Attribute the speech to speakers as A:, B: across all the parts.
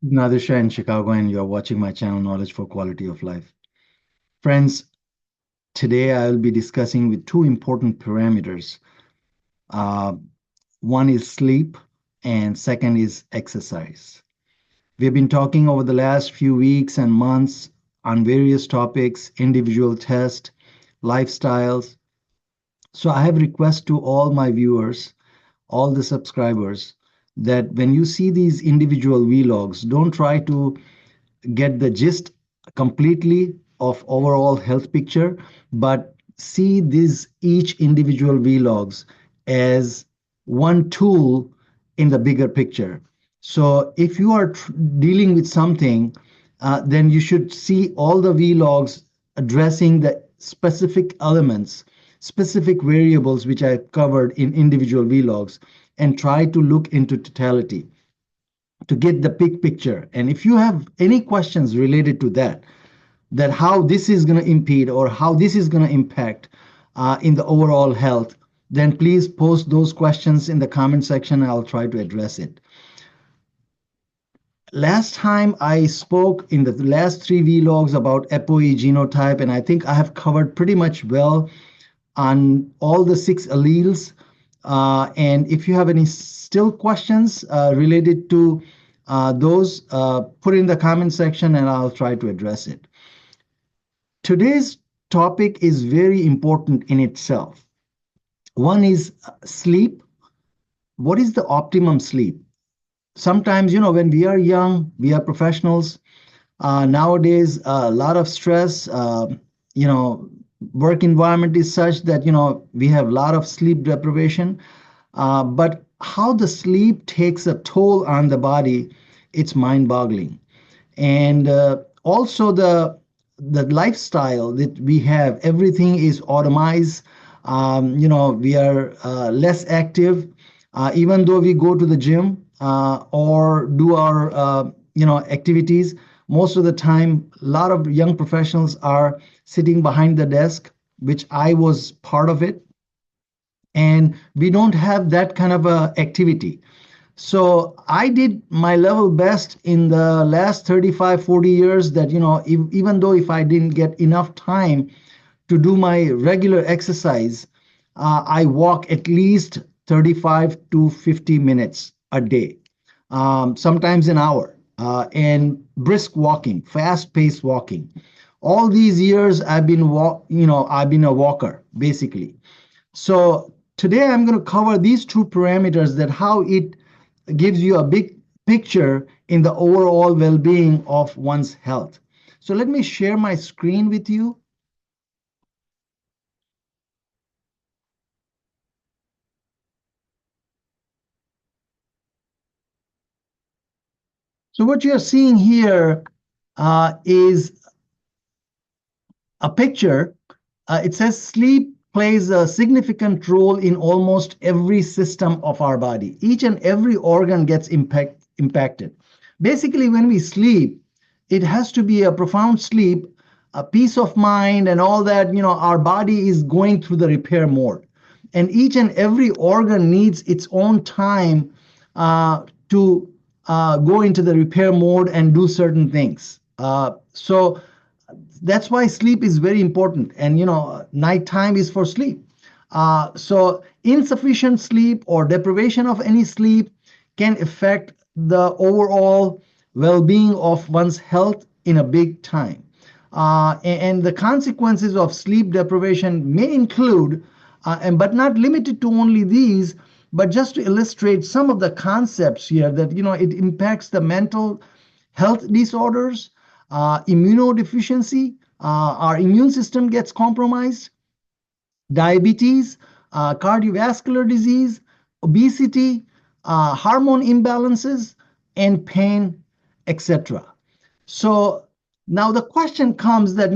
A: Nadisha in Chicago, and you're watching my channel, Knowledge for Quality of Life. Friends, today I will be discussing with two important parameters. Uh, One is sleep, and second is exercise. We've been talking over the last few weeks and months on various topics, individual tests, lifestyles. So I have request to all my viewers, all the subscribers, that when you see these individual vlogs, don't try to get the gist completely of overall health picture, but see these each individual vlogs as one tool in the bigger picture. So if you are dealing with something, then you should see all the vlogs addressing the specific elements, specific variables which I covered in individual vlogs, and try to look into totality to get the big picture. And if you have any questions related to that, that how this is going to impede or how this is going to impact in the overall health, then please post those questions in the comment section. I'll try to address it. Last time I spoke in the last three vlogs about ApoE genotype, and I think I have covered pretty much well on all the six alleles. And if you have any still questions related to those, put in the comment section and I'll try to address it. Today's topic is very important in itself. One is sleep. What is the optimum sleep? Sometimes, when we are young, we are professionals. Nowadays, a lot of stress, work environment is such that, we have a lot of sleep deprivation. But how the sleep takes a toll on the body, it's mind-boggling. And also the lifestyle that we have, everything is automized. We are less active, even though we go to the gym or do our activities. Most of the time, a lot of young professionals are sitting behind the desk, which I was part of it, and we don't have that kind of a activity. So I did my level best in the last 35, 40 years that, even though if I didn't get enough time to do my regular exercise, I walk at least 35 to 50 minutes a day, sometimes an hour, and brisk walking, fast-paced walking. All these years I've been a walker, basically. So today I'm going to cover these two parameters, that how it gives you a big picture in the overall well-being of one's health. So let me share my screen with you. So what you're seeing here is a picture. It says sleep plays a significant role in almost every system of our body. Each and every organ gets impacted. Basically, when we sleep, it has to be a profound sleep, a peace of mind, and all that. Our body is going through the repair mode. And each and every organ needs its own time to go into the repair mode and do certain things. So that's why sleep is very important. And nighttime is for sleep. So insufficient sleep or deprivation of any sleep can affect the overall well-being of one's health in a big time. And the consequences of sleep deprivation may include, but not limited to only these, but just to illustrate some of the concepts here, that it impacts the mental health disorders, immunodeficiency, our immune system gets compromised, diabetes, cardiovascular disease, obesity, hormone imbalances, and pain, etc. So now the question comes that,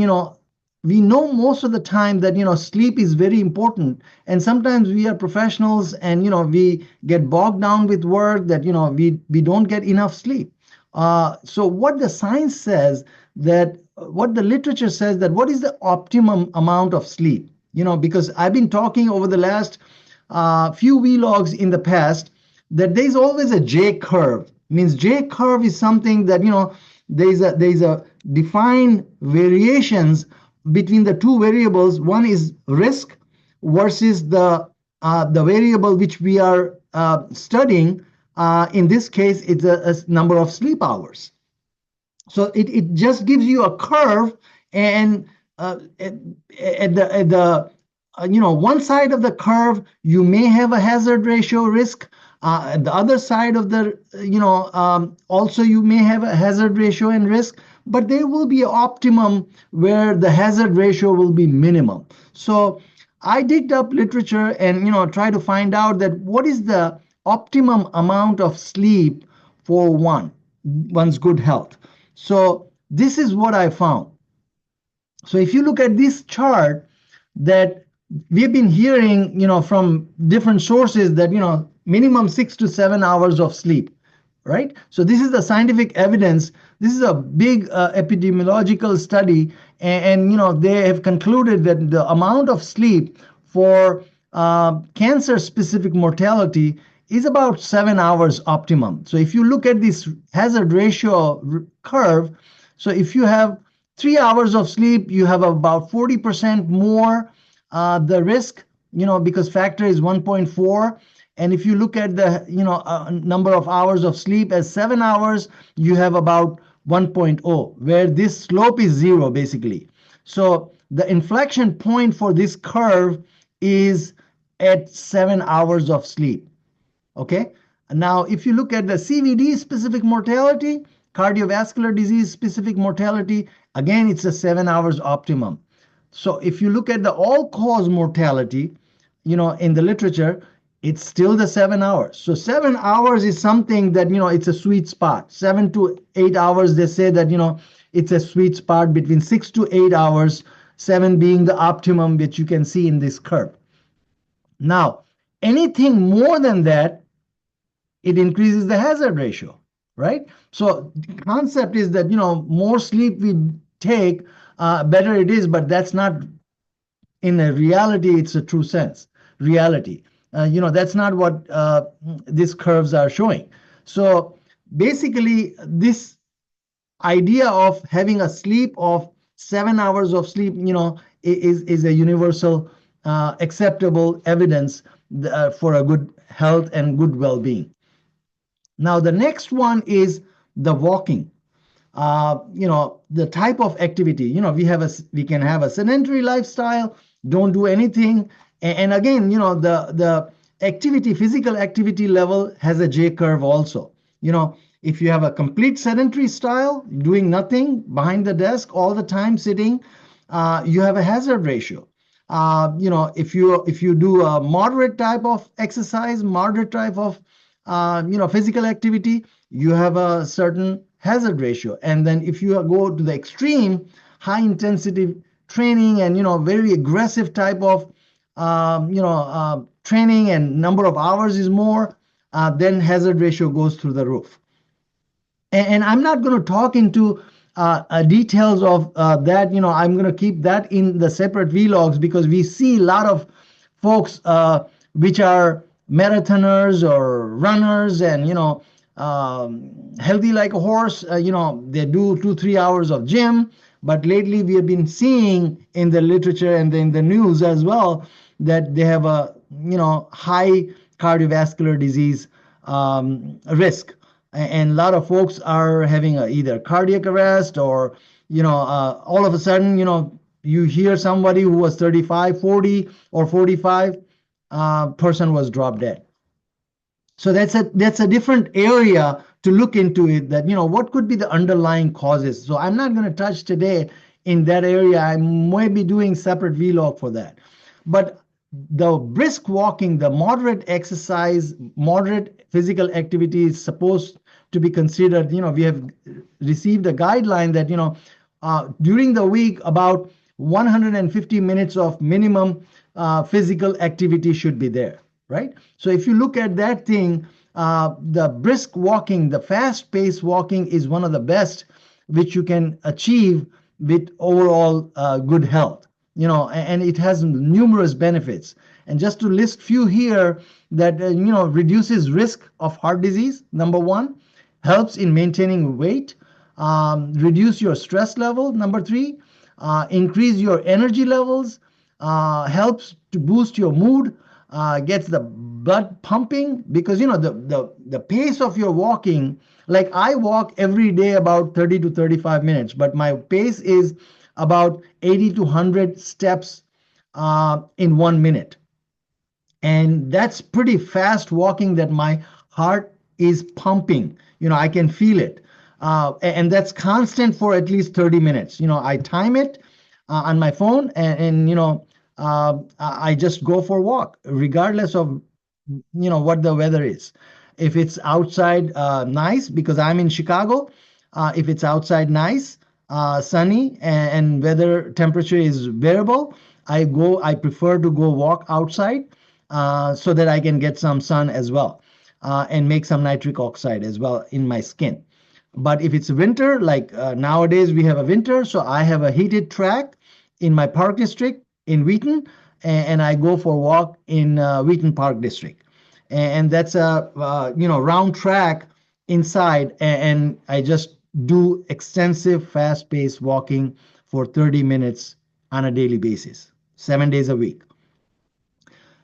A: we know most of the time that, sleep is very important. And sometimes we are professionals and, we get bogged down with work that, we don't get enough sleep. So what the science says, that what the literature says, that what is the optimum amount of sleep? Because I've been talking over the last few vlogs in the past, that there's always a J curve. Means J curve is something that, there is a defined variations between the two variables. One is risk versus the variable which we are studying. In this case, it's a number of sleep hours. So it just gives you a curve, and at the one side of the curve you may have a hazard ratio risk. At the other side of the also you may have a hazard ratio and risk, but there will be an optimum where the hazard ratio will be minimum. So I digged up literature and try to find out that what is the optimum amount of sleep for one's good health. So this is what I found. So if you look at this chart, that we've been hearing, from different sources that, minimum 6 to 7 hours of sleep, right? So this is the scientific evidence. This is a big epidemiological study, and they have concluded that the amount of sleep for cancer-specific mortality is about 7 hours optimum. So if you look at this hazard ratio curve, so if you have 3 hours of sleep, you have about 40% more the risk, because factor is 1.4. And if you look at the number of hours of sleep as 7 hours, you have about 1.0, where this slope is 0 basically. So the inflection point for this curve is at 7 hours of sleep. Okay. Now, if you look at the CVD specific mortality, cardiovascular disease specific mortality, again, it's a 7 hours optimum. So if you look at the all-cause mortality, in the literature, it's still the 7 hours. So 7 hours is something that, it's a sweet spot. 7 to 8 hours, they say that, it's a sweet spot between 6 to 8 hours, 7 being the optimum, which you can see in this curve. Now, anything more than that, it increases the hazard ratio, right? So the concept is that, more sleep we take, better it is, but that's not in a reality. It's a true sense reality. That's not what these curves are showing. So basically, this idea of having a sleep of 7 hours of sleep, is a universal acceptable evidence for a good health and good well-being. Now, the next one is the walking. The type of activity. We can have a sedentary lifestyle, don't do anything, and again, the physical activity level has a J curve also. If you have a complete sedentary style, doing nothing behind the desk all the time sitting, you have a hazard ratio. If you do a moderate type of exercise, moderate type of physical activity, you have a certain hazard ratio. And then if you go to the extreme, high intensity training and very aggressive type of training, and number of hours is more, then hazard ratio goes through the roof. And I'm not going to talk into details of that. I'm going to keep that in the separate vlogs, because we see a lot of folks which are marathoners or runners and healthy like a horse. They do 2-3 hours of gym, but lately we have been seeing in the literature and in the news as well that they have a high cardiovascular disease risk, and a lot of folks are having either cardiac arrest or all of a sudden you hear somebody who was 35, 40 or 45 person was dropped dead. So that's a different area to look into it, that what could be the underlying causes. So I'm not going to touch today in that area. I might be doing separate vlog for that. But the brisk walking, the moderate exercise, moderate physical activity is supposed to be considered. We have received a guideline that during the week about 150 minutes of minimum physical activity should be there, right? So if you look at that thing, the brisk walking, the fast-paced walking is one of the best which you can achieve with overall good health, and it has numerous benefits. And just to list few here, that reduces risk of heart disease, number one, helps in maintaining weight, reduce your stress level, number three, increase your energy levels, helps to boost your mood, gets the blood pumping, because the pace of your walking, like I walk every day about 30 to 35 minutes, but my pace is about 80 to 100 steps in 1 minute. And that's pretty fast walking that my heart is pumping. I can feel it. And that's constant for at least 30 minutes. I time it on my phone, I just go for a walk, regardless of, what the weather is. If it's outside, nice, because I'm in Chicago. If it's outside nice, sunny, and weather temperature is bearable, I prefer to go walk outside, so that I can get some sun as well, and make some nitric oxide as well in my skin. But if it's winter, like nowadays we have a winter, so I have a heated track in my park district in Wheaton, and I go for a walk in Wheaton Park District. And that's a round track inside, and I just do extensive fast-paced walking for 30 minutes on a daily basis, 7 days a week.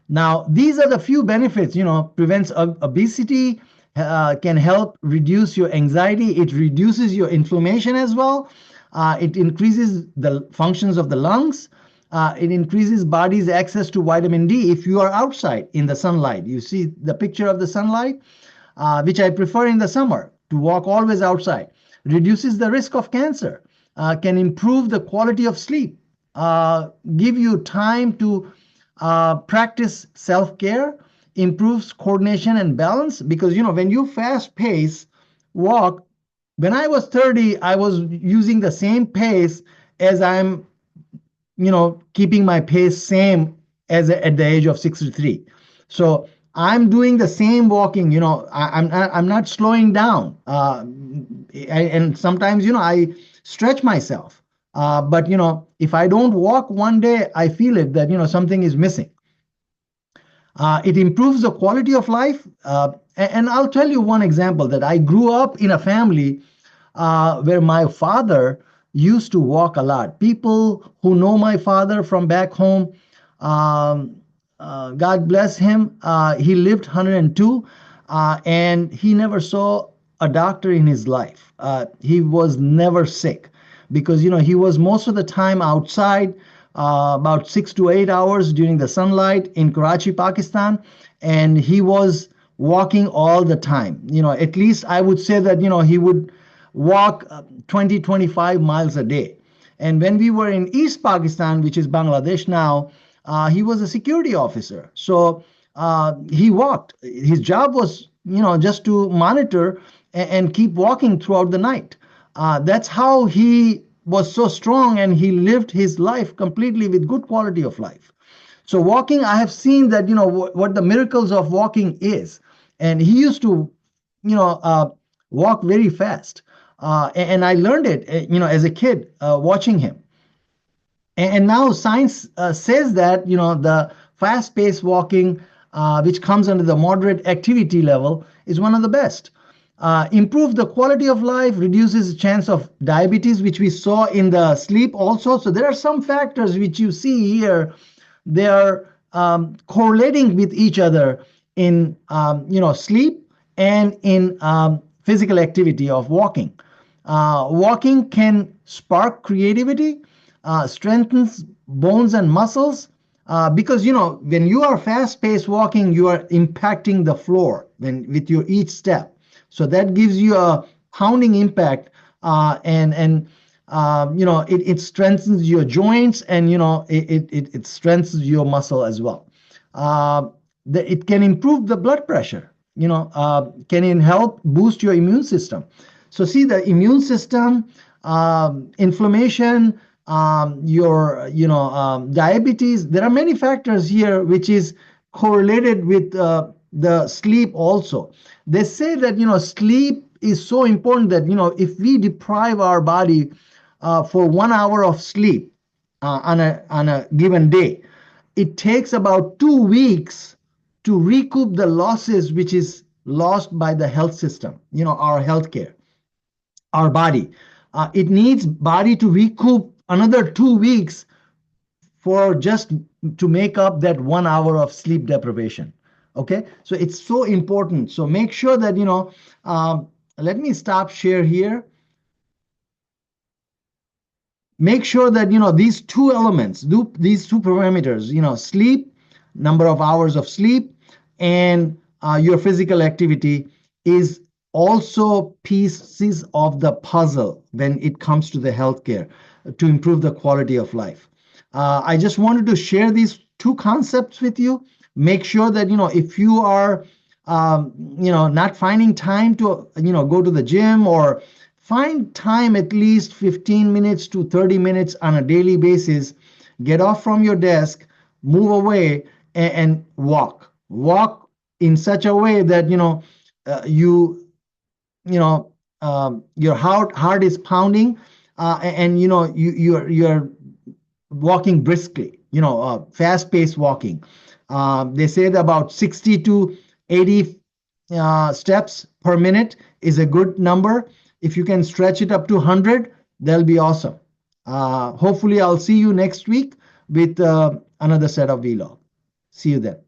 A: Now, these are the few benefits. Prevents obesity, can help reduce your anxiety. It reduces your inflammation as well. It increases the functions of the lungs. It increases body's access to vitamin D if you are outside in the sunlight. You see the picture of the sunlight, which I prefer in the summer to walk always outside. Reduces the risk of cancer, can improve the quality of sleep, give you time to practice self-care, improves coordination and balance. Because when you fast pace walk, when I was 30, I was using the same pace as I'm keeping my pace same as at the age of 63. So I'm doing the same walking. I'm not slowing down, and sometimes I stretch myself. But if I don't walk one day, I feel it that something is missing. It improves the quality of life. And I'll tell you one example, that I grew up in a family where my father used to walk a lot. People who know my father from back home, God bless him, he lived 102, and he never saw a doctor in his life. He was never sick, because he was most of the time outside, about 6 to 8 hours during the sunlight in Karachi, Pakistan, and he was walking all the time. At least I would say that he would walk 20, 25 miles a day. And when we were in East Pakistan, which is Bangladesh now, he was a security officer. So he walked. His job was, just to monitor and keep walking throughout the night. That's how he was so strong, and he lived his life completely with good quality of life. So walking, I have seen that, what the miracles of walking is. And he used to, walk very fast. And I learned it, as a kid, watching him. And now science says that, the fast-paced walking, which comes under the moderate activity level, is one of the best. Improve the quality of life, reduces the chance of diabetes, which we saw in the sleep also. So there are some factors which you see here. They are correlating with each other in, sleep and in physical activity of walking. Walking can spark creativity, strengthens bones and muscles, because when you are fast-paced walking, you are impacting the floor with your each step. So that gives you a pounding impact, and it strengthens your joints, and it strengthens your muscle as well. It can improve the blood pressure. Can help boost your immune system. So see, the immune system, inflammation, your diabetes. There are many factors here which is correlated with the sleep also. They say that sleep is so important that if we deprive our body for 1 hour of sleep on a given day, it takes about 2 weeks to recoup the losses which is lost by the health system, our healthcare, our body. It needs body to recoup another 2 weeks for just to make up that 1 hour of sleep deprivation. Okay, so it's so important. So make sure that, let me stop share here. Make sure that, these two elements, these two parameters, sleep, number of hours of sleep, and your physical activity is also pieces of the puzzle when it comes to the healthcare to improve the quality of life. I just wanted to share these two concepts with you. Make sure that, if you are, not finding time to, go to the gym, or find time at least 15 minutes to 30 minutes on a daily basis, get off from your desk, move away, and walk. Walk in such a way that, your heart is pounding, and you're walking briskly, fast-paced walking. They say that about 60 to 80 steps per minute is a good number. If you can stretch it up to 100, that'll be awesome. Hopefully, I'll see you next week with another set of vlog. See you then.